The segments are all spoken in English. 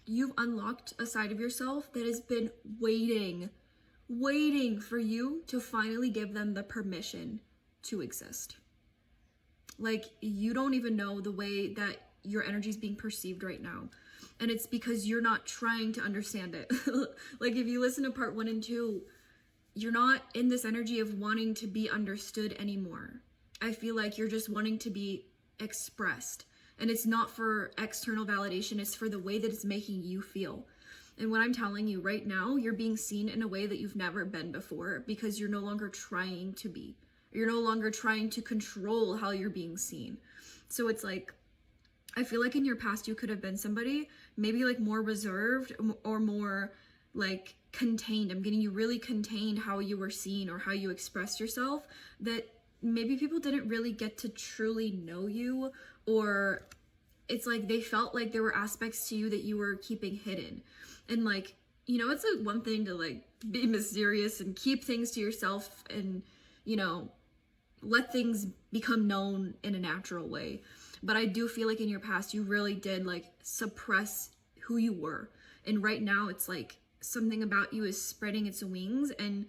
you've unlocked a side of yourself that has been waiting for you to finally give them the permission to exist. Like, you don't even know the way that your energy is being perceived right now. And it's because you're not trying to understand it. Like, if you listen to part 1 and 2, you're not in this energy of wanting to be understood anymore. I feel like you're just wanting to be expressed. And it's not for external validation, it's for the way that it's making you feel. And what I'm telling you right now, you're being seen in a way that you've never been before, because you're no longer trying to be. You're no longer trying to control how you're being seen. So it's like, I feel like in your past you could have been somebody maybe like more reserved or more like contained. I'm getting you really contained how you were seen or how you expressed yourself, that maybe people didn't really get to truly know you, or it's like they felt like there were aspects to you that you were keeping hidden. And like, you know, it's like one thing to like be mysterious and keep things to yourself and, you know, let things become known in a natural way. But I do feel like in your past, you really did like suppress who you were. And right now it's like something about you is spreading its wings and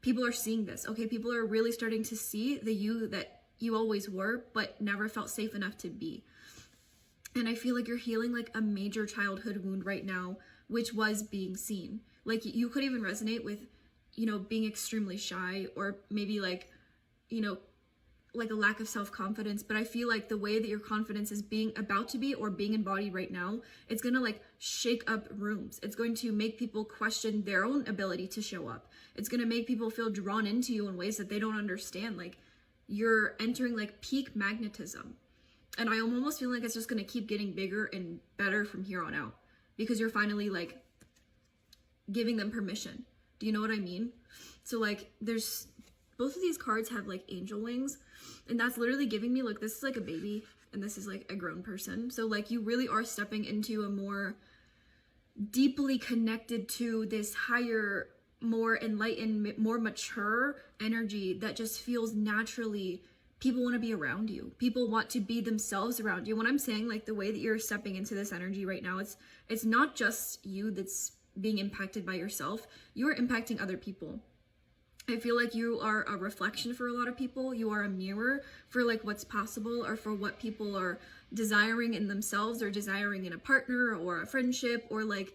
people are seeing this. Okay, people are really starting to see the you that you always were, but never felt safe enough to be. And I feel like you're healing like a major childhood wound right now, which was being seen. Like, you could even resonate with, you know, being extremely shy, or maybe like, you know, like a lack of self-confidence. But I feel like the way that your confidence is being about to be or being embodied right now, it's gonna like shake up rooms. It's going to make people question their own ability to show up. It's gonna make people feel drawn into you in ways that they don't understand. Like, you're entering like peak magnetism. And I'm almost feeling like it's just gonna keep getting bigger and better from here on out, because you're finally like giving them permission. Do you know what I mean? So like, there's both of these cards have like angel wings, and that's literally giving me, look, this is like a baby and this is like a grown person. So like, you really are stepping into a more deeply connected to this higher, more enlightened, more mature energy that just feels naturally. People want to be around you. People want to be themselves around you. When I'm saying like the way that you're stepping into this energy right now, it's not just you that's being impacted by yourself. You're impacting other people. I feel like you are a reflection for a lot of people. You are a mirror for like what's possible, or for what people are desiring in themselves, or desiring in a partner or a friendship, or like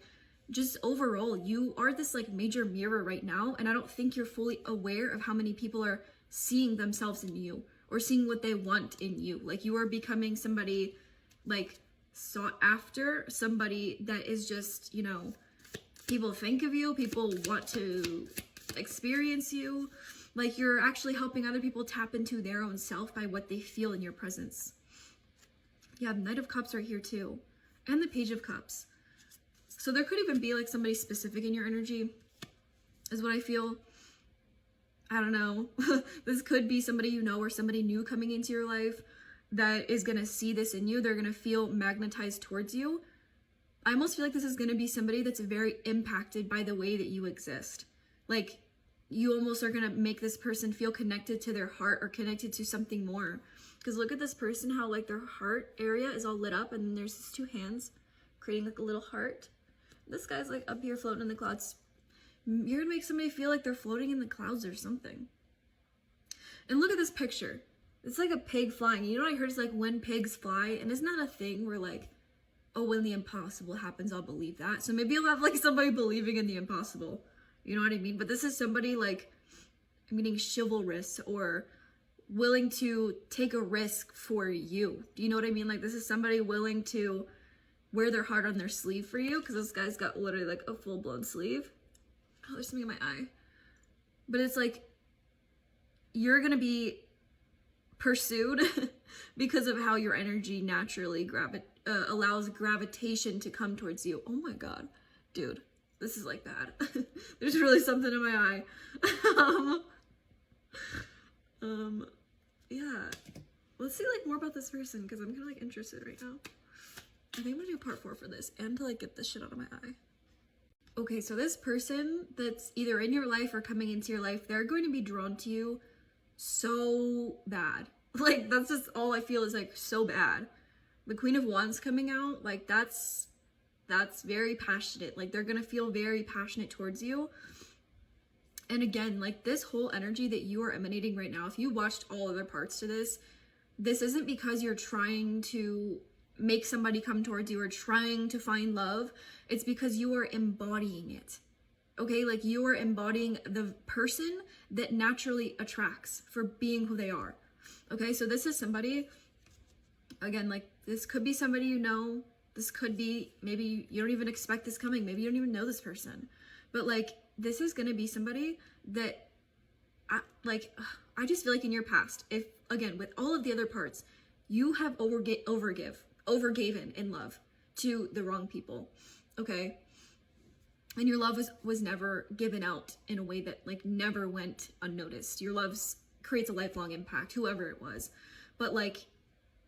just overall, you are this like major mirror right now. And I don't think you're fully aware of how many people are seeing themselves in you, or seeing what they want in you. Like, you are becoming somebody like sought after, somebody that is just, you know, people think of you, people want to experience you. Like, you're actually helping other people tap into their own self by what they feel in your presence. You have Knight of Cups right here too, and the Page of Cups. So there could even be like somebody specific in your energy, is what I feel. I don't know. This could be somebody you know, or somebody new coming into your life that is going to see this in you. They're going to feel magnetized towards you. I almost feel like this is going to be somebody that's very impacted by the way that you exist. Like, you almost are going to make this person feel connected to their heart, or connected to something more. Because look at this person, how like their heart area is all lit up, and then there's these two hands creating like a little heart. This guy's like up here floating in the clouds. You're gonna make somebody feel like they're floating in the clouds or something. And look at this picture. It's like a pig flying. You know what I heard is like, when pigs fly, and isn't that a thing where like, oh, when the impossible happens, I'll believe that. So maybe you'll have like somebody believing in the impossible. You know what I mean? But this is somebody like, meaning chivalrous, or willing to take a risk for you. Do you know what I mean? Like, this is somebody willing to wear their heart on their sleeve for you, because this guy's got literally like a full-blown sleeve. Oh, there's something in my eye. But it's like, you're gonna be pursued because of how your energy naturally allows gravitation to come towards you. Oh my god, dude, this is like bad. There's really something in my eye. Yeah, let's see like more about this person, because I'm kind of like interested right now. I think I'm gonna do part 4 for this, and to like get this shit out of my eye. Okay, so this person that's either in your life or coming into your life, they're going to be drawn to you so bad. Like, that's just all I feel, is like so bad. The Queen of Wands coming out, like, that's That's very passionate. Like they're gonna feel very passionate towards you. And again, like this whole energy that you are emanating right now, if you watched all other parts to this, this isn't because you're trying to make somebody come towards you or trying to find love. It's because you are embodying it. Okay, like you are embodying the person that naturally attracts for being who they are. Okay, so this is somebody, again, like this could be somebody you know. This could be, maybe you don't even expect this coming. Maybe you don't even know this person. But like, this is going to be somebody that, I just feel like in your past, if, again, with all of the other parts, you have overgiven in love to the wrong people, okay? And your love was never given out in a way that like never went unnoticed. Your love creates a lifelong impact, whoever it was. But like,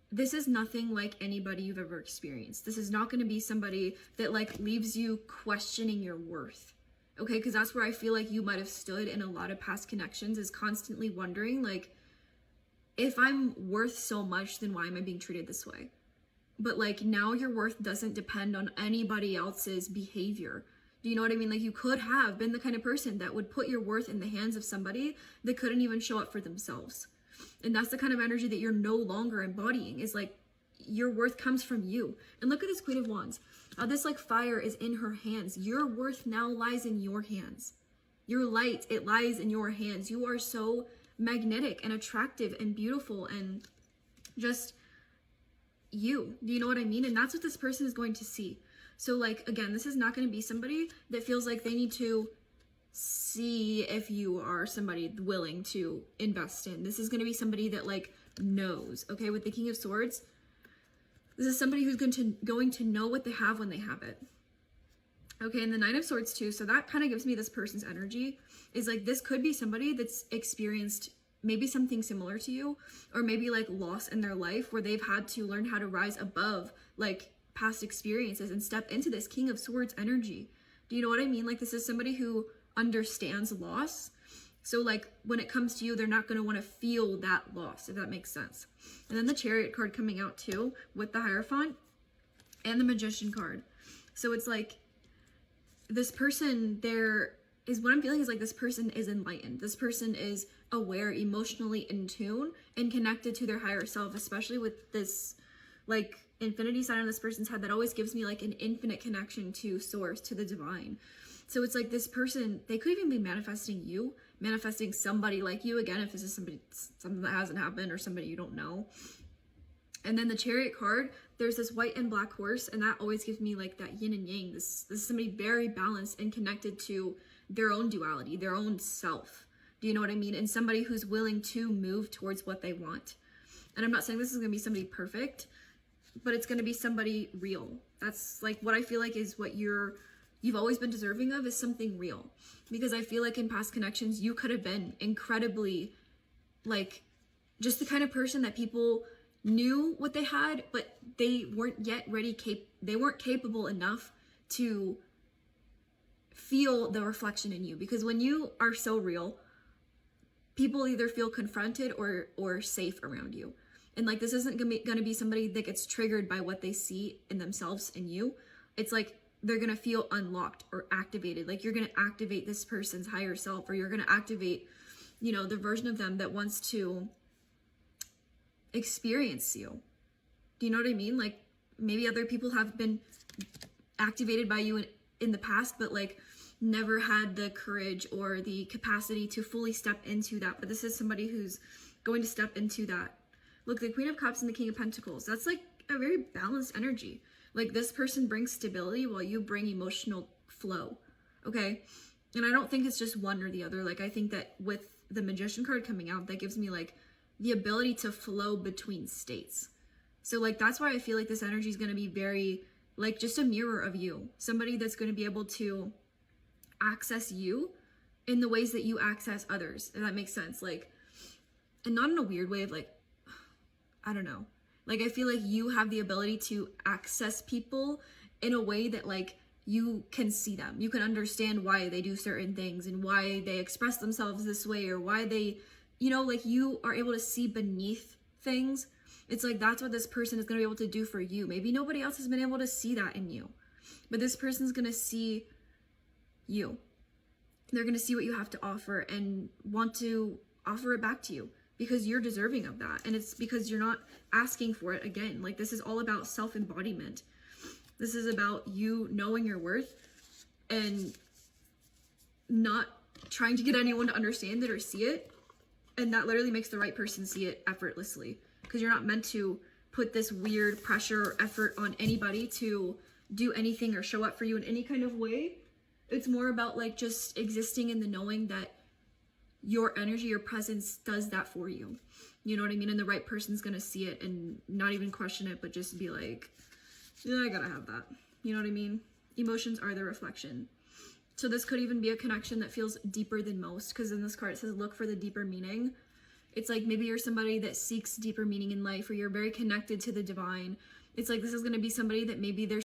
this is nothing like anybody you've ever experienced. This is not going to be somebody that like leaves you questioning your worth. Okay, because that's where I feel like you might have stood in a lot of past connections, is constantly wondering like, if I'm worth so much, then why am I being treated this way? But like now your worth doesn't depend on anybody else's behavior. Do you know what I mean? Like you could have been the kind of person that would put your worth in the hands of somebody that couldn't even show up for themselves. And that's the kind of energy that you're no longer embodying, is like your worth comes from you. And look at this Queen of Wands. This like fire is in her hands. Your worth now lies in your hands. Your light, it lies in your hands. You are so magnetic and attractive and beautiful and just you. Do you know what I mean? And that's what this person is going to see. So like, again, this is not going to be somebody that feels like they need to see if you are somebody willing to invest in. This is going to be somebody that like knows, okay? With the King of Swords, this is somebody who's going to know what they have when they have it. Okay, and the Knight of Swords too, so that kind of gives me this person's energy, is like this could be somebody that's experienced maybe something similar to you, or maybe like loss in their life where they've had to learn how to rise above like past experiences and step into this King of Swords energy. Do you know what I mean? Like this is somebody who understands loss. So like when it comes to you, they're not going to want to feel that loss, if that makes sense. And then the Chariot card coming out too with the Hierophant and the Magician card. So it's like this person, there is, what I'm feeling is like this person is enlightened. This person is aware, emotionally in tune and connected to their higher self, especially with this like infinity sign on this person's head that always gives me like an infinite connection to source, to the divine. So it's like this person, they could even be manifesting you, manifesting somebody like you. Again, if this is something that hasn't happened or somebody you don't know. And then the Chariot card, there's this white and black horse, and that always gives me like that yin and yang. This is somebody very balanced and connected to their own duality, their own self. Do you know what I mean? And somebody who's willing to move towards what they want. And I'm not saying this is going to be somebody perfect, but it's going to be somebody real. That's like what I feel like is what you've always been deserving of, is something real. Because I feel like in past connections, you could have been incredibly like just the kind of person that people knew what they had, but they weren't yet ready, they weren't capable enough to feel the reflection in you. Because when you are so real, people either feel confronted or safe around you. And like this isn't gonna be somebody that gets triggered by what they see in themselves in you. It's like they're gonna feel unlocked or activated. Like you're gonna activate this person's higher self, or you're gonna activate, you know, the version of them that wants to experience you. Do you know what I mean? Like maybe other people have been activated by you in the past, but like never had the courage or the capacity to fully step into that. But this is somebody who's going to step into that. Look, the Queen of Cups and the King of Pentacles, that's like a very balanced energy. Like this person brings stability while you bring emotional flow. Okay. And I don't think it's just one or the other. Like I think that with the Magician card coming out, that gives me like the ability to flow between states. So like that's why I feel like this energy is going to be very like just a mirror of you. Somebody that's going to be able to access you in the ways that you access others, if that makes sense. Like, and not in a weird way of like, I don't know. Like I feel like you have the ability to access people in a way that like you can see them. You can understand why they do certain things and why they express themselves this way, or why they, you know, like you are able to see beneath things. It's like that's what this person is going to be able to do for you. Maybe nobody else has been able to see that in you. But this person's gonna see you. They're gonna see what you have to offer and want to offer it back to you because you're deserving of that. And it's because you're not asking for it again. Like, this is all about self-embodiment. This is about you knowing your worth and not trying to get anyone to understand it or see it. And that literally makes the right person see it effortlessly, because you're not meant to put this weird pressure or effort on anybody to do anything or show up for you in any kind of way. It's more about like just existing in the knowing that your energy, your presence does that for you. You know what I mean? And the right person's gonna see it and not even question it, but just be like, yeah, I gotta have that. You know what I mean? Emotions are the reflection. So this could even be a connection that feels deeper than most, because in this card it says look for the deeper meaning. It's like maybe you're somebody that seeks deeper meaning in life, or you're very connected to the divine. It's like this is going to be somebody that maybe they're